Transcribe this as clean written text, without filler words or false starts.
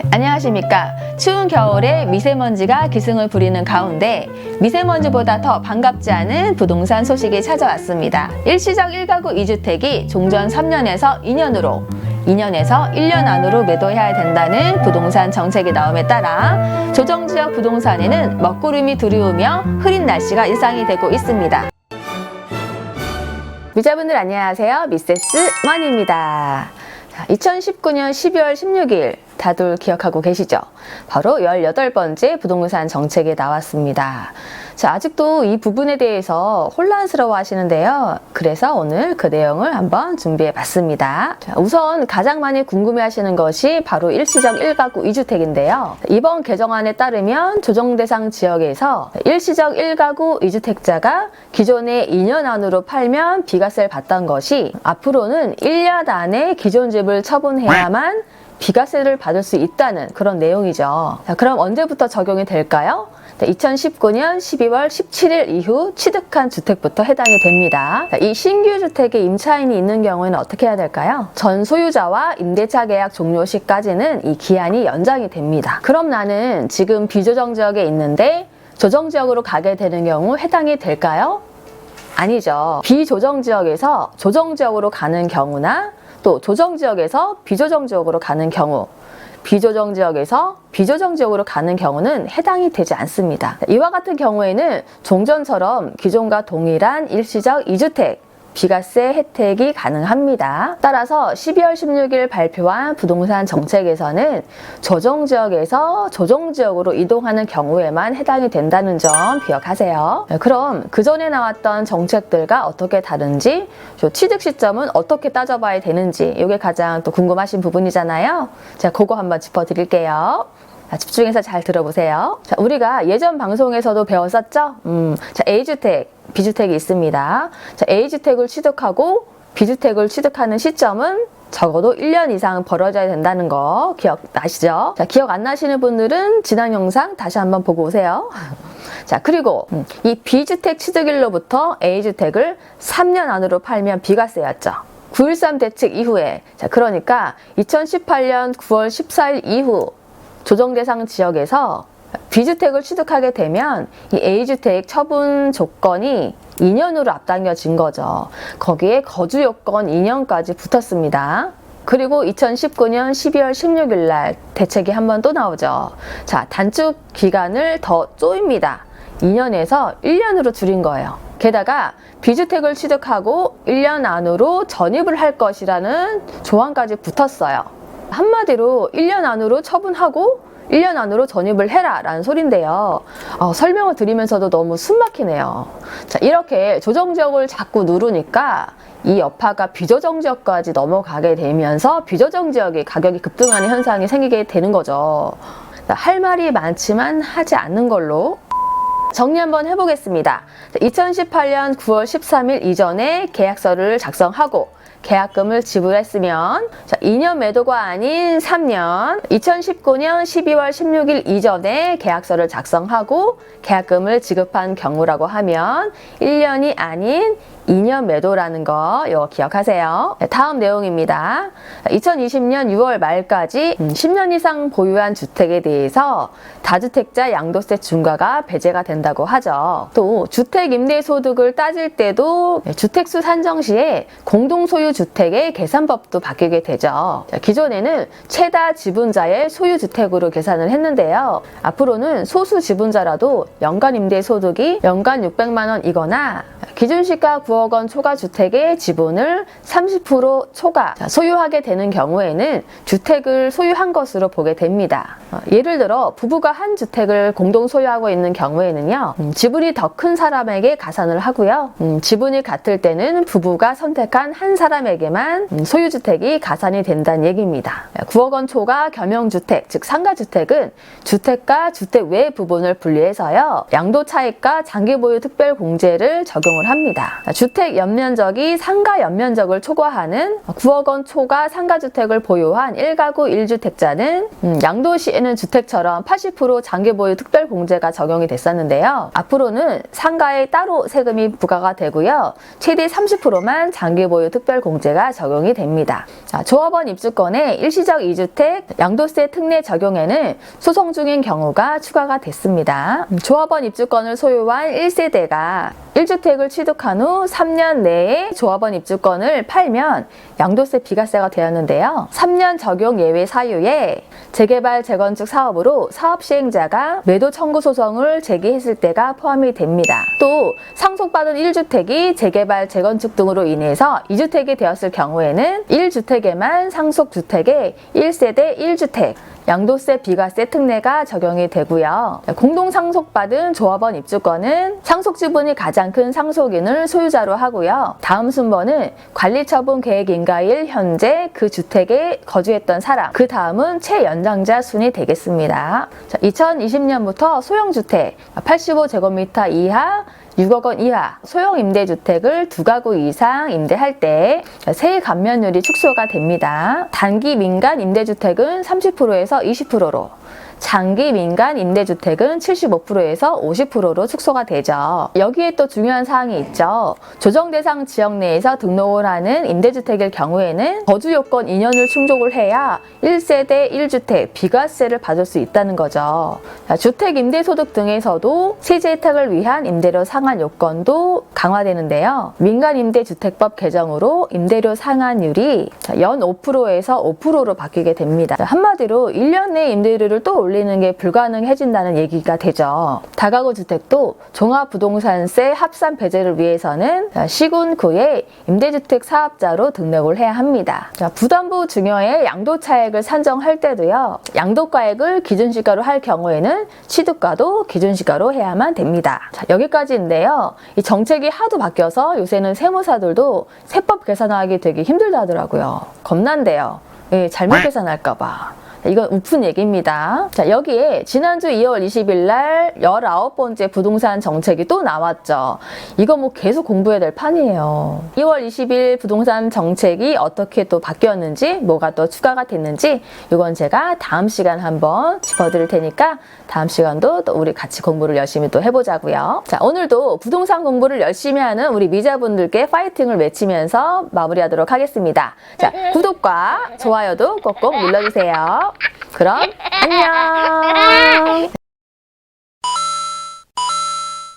안녕하십니까. 추운 겨울에 미세먼지가 기승을 부리는 가운데 미세먼지보다 더 반갑지 않은 부동산 소식이 찾아왔습니다. 일시적 1가구 2주택이 종전 3년에서 2년으로 2년에서 1년 안으로 매도해야 된다는 부동산 정책이 나옴에 따라 조정지역 부동산에는 먹구름이 두려우며 흐린 날씨가 일상이 되고 있습니다. 미자분들 안녕하세요. 미세스 원입니다. 2019년 12월 16일 다들 기억하고 계시죠? 바로 18번째 부동산 정책이 나왔습니다. 자, 아직도 이 부분에 대해서 혼란스러워 하시는데요. 그래서 오늘 그 내용을 한번 준비해 봤습니다. 자, 우선 가장 많이 궁금해 하시는 것이 바로 일시적 1가구 2주택인데요. 이번 개정안에 따르면 조정대상 지역에서 일시적 1가구 2주택자가 기존에 2년 안으로 팔면 비과세를 받던 것이 앞으로는 1년 안에 기존 집을 처분해야만 비과세를 받을 수 있다는 그런 내용이죠. 자, 그럼 언제부터 적용이 될까요? 2019년 12월 17일 이후 취득한 주택부터 해당이 됩니다. 이 신규 주택에 임차인이 있는 경우에는 어떻게 해야 될까요? 전 소유자와 임대차 계약 종료 시까지는 이 기한이 연장이 됩니다. 그럼 나는 지금 비조정지역에 있는데 조정지역으로 가게 되는 경우 해당이 될까요? 아니죠. 비조정지역에서 조정지역으로 가는 경우나 또 조정지역에서 비조정지역으로 가는 경우, 비조정지역에서 비조정지역으로 가는 경우는 해당이 되지 않습니다. 이와 같은 경우에는 종전처럼 기존과 동일한 일시적 2주택 비과세 혜택이 가능합니다. 따라서 12월 16일 발표한 부동산 정책에서는 조정지역에서 조정지역으로 이동하는 경우에만 해당이 된다는 점 기억하세요. 그럼 그 전에 나왔던 정책들과 어떻게 다른지, 취득 시점은 어떻게 따져봐야 되는지, 이게 가장 또 궁금하신 부분이잖아요. 제가 그거 한번 짚어드릴게요. 자, 집중해서 잘 들어보세요. 자, 우리가 예전 방송에서도 배웠었죠? 자, A주택, B주택이 있습니다. 자, A주택을 취득하고 B주택을 취득하는 시점은 적어도 1년 이상 벌어져야 된다는 거 기억나시죠? 자, 기억 안 나시는 분들은 지난 영상 다시 한번 보고 오세요. 자, 그리고 이 B주택 취득일로부터 A주택을 3년 안으로 팔면 비과세였죠. 9.13 대책 이후에, 자, 그러니까 2018년 9월 14일 이후 조정대상 지역에서 B주택을 취득하게 되면 이 A주택 처분 조건이 2년으로 앞당겨진 거죠. 거기에 거주 요건 2년까지 붙었습니다. 그리고 2019년 12월 16일 날 대책이 한 번 또 나오죠. 자, 단축 기간을 더 쪼입니다. 2년에서 1년으로 줄인 거예요. 게다가 B주택을 취득하고 1년 안으로 전입을 할 것이라는 조항까지 붙었어요. 한마디로 1년 안으로 처분하고 1년 안으로 전입을 해라 라는 소린데요. 설명을 드리면서도 너무 숨막히네요. 자, 이렇게 조정지역을 자꾸 누르니까 이 여파가 비조정지역까지 넘어가게 되면서 비조정지역의 가격이 급등하는 현상이 생기게 되는 거죠. 자, 할 말이 많지만 하지 않는 걸로 정리 한번 해보겠습니다. 2018년 9월 13일 이전에 계약서를 작성하고 계약금을 지불했으면 2년 매도가 아닌 3년, 2019년 12월 16일 이전에 계약서를 작성하고 계약금을 지급한 경우라고 하면 1년이 아닌 2년 매도라는 거 이거 기억하세요. 다음 내용입니다. 2020년 6월 말까지 10년 이상 보유한 주택에 대해서 다주택자 양도세 중과가 배제가 된다고 하죠. 또 주택 임대소득을 따질 때도 주택수 산정 시에 공동소유 주택의 계산법도 바뀌게 되죠. 기존에는 최다 지분자의 소유주택으로 계산을 했는데요. 앞으로는 소수 지분자라도 연간 임대소득이 연간 600만 원이거나 기준시가 9억 원 초과 주택의 지분을 30% 초과 소유하게 되는 경우에는 주택을 소유한 것으로 보게 됩니다. 예를 들어 부부가 한 주택을 공동 소유하고 있는 경우에는요, 지분이 더 큰 사람에게 가산을 하고요, 지분이 같을 때는 부부가 선택한 한 사람에게만 소유주택이 가산이 된다는 얘기입니다. 9억 원 초과 겸용주택, 즉 상가주택은 주택과 주택 외 부분을 분리해서요, 양도 차익과 장기보유 특별공제를 적용 적용을 합니다. 주택 연면적이 상가 연면적을 초과하는 9억 원 초과 상가주택을 보유한 1가구 1주택자는 양도시에는 주택처럼 80% 장기보유 특별공제가 적용이 됐었는데요. 앞으로는 상가에 따로 세금이 부과가 되고요. 최대 30%만 장기보유 특별공제가 적용이 됩니다. 조합원 입주권의 일시적 2주택 양도세 특례 적용에는 소송 중인 경우가 추가가 됐습니다. 조합원 입주권을 소유한 1세대가 1주택을 취득한 후 3년 내에 조합원 입주권을 팔면 양도세 비과세가 되었는데요. 3년 적용 예외 사유에 재개발 재건축 사업으로 사업 시행자가 매도 청구 소송을 제기했을 때가 포함이 됩니다. 또 상속받은 1주택이 재개발 재건축 등으로 인해서 2주택이 되었을 경우에는 1주택에만 상속주택의 1세대 1주택 양도세 비과세 특례가 적용이 되고요. 공동 상속받은 조합원 입주권은 상속 지분이 가장 큰 상속인을 소유자로 하고요. 다음 순번은 관리처분 계획 인가일 현재 그 주택에 거주했던 사람, 그 다음은 최연장자 순이 되겠습니다. 2020년부터 소형주택 85제곱미터 이하 6억 원 이하 소형 임대주택을 2가구 이상 임대할 때 세액 감면율이 축소가 됩니다. 단기 민간 임대주택은 30%에서 20%로, 장기 민간 임대주택은 75%에서 50%로 축소가 되죠. 여기에 또 중요한 사항이 있죠. 조정 대상 지역 내에서 등록을 하는 임대주택일 경우에는 거주 요건 2년을 충족을 해야 1세대 1주택 비과세를 받을 수 있다는 거죠. 주택 임대소득 등에서도 세제 혜택을 위한 임대료 상한 요건도 강화되는데요. 민간임대주택법 개정으로 임대료 상한율이 연 5%에서 5%로 바뀌게 됩니다. 한마디로 1년 내 임대료를 또 올리는 게 불가능해진다는 얘기가 되죠. 다가구 주택도 종합부동산세 합산 배제를 위해서는 시군구에 임대주택 사업자로 등록을 해야 합니다. 부담부 증여의 양도차액을 산정할 때도요. 양도가액을 기준시가로 할 경우에는 취득가도 기준시가로 해야만 됩니다. 여기까지인데요. 이 정책이 하도 바뀌어서 요새는 세무사들도 세법 계산하기 되게 힘들다 하더라고요. 겁난데요. 잘못 계산할까봐. 이건 우픈 얘기입니다. 자, 여기에 지난주 2월 20일 날 19번째 부동산 정책이 또 나왔죠. 이거 뭐 계속 공부해야 될 판이에요. 2월 20일 부동산 정책이 어떻게 또 바뀌었는지, 뭐가 또 추가가 됐는지 이건 제가 다음 시간 한번 짚어드릴 테니까 다음 시간도 또 우리 같이 공부를 열심히 또 해보자고요. 자, 오늘도 부동산 공부를 열심히 하는 우리 미자분들께 파이팅을 외치면서 마무리하도록 하겠습니다. 자, 구독과 좋아요도 꼭꼭 눌러주세요. 그럼 안녕.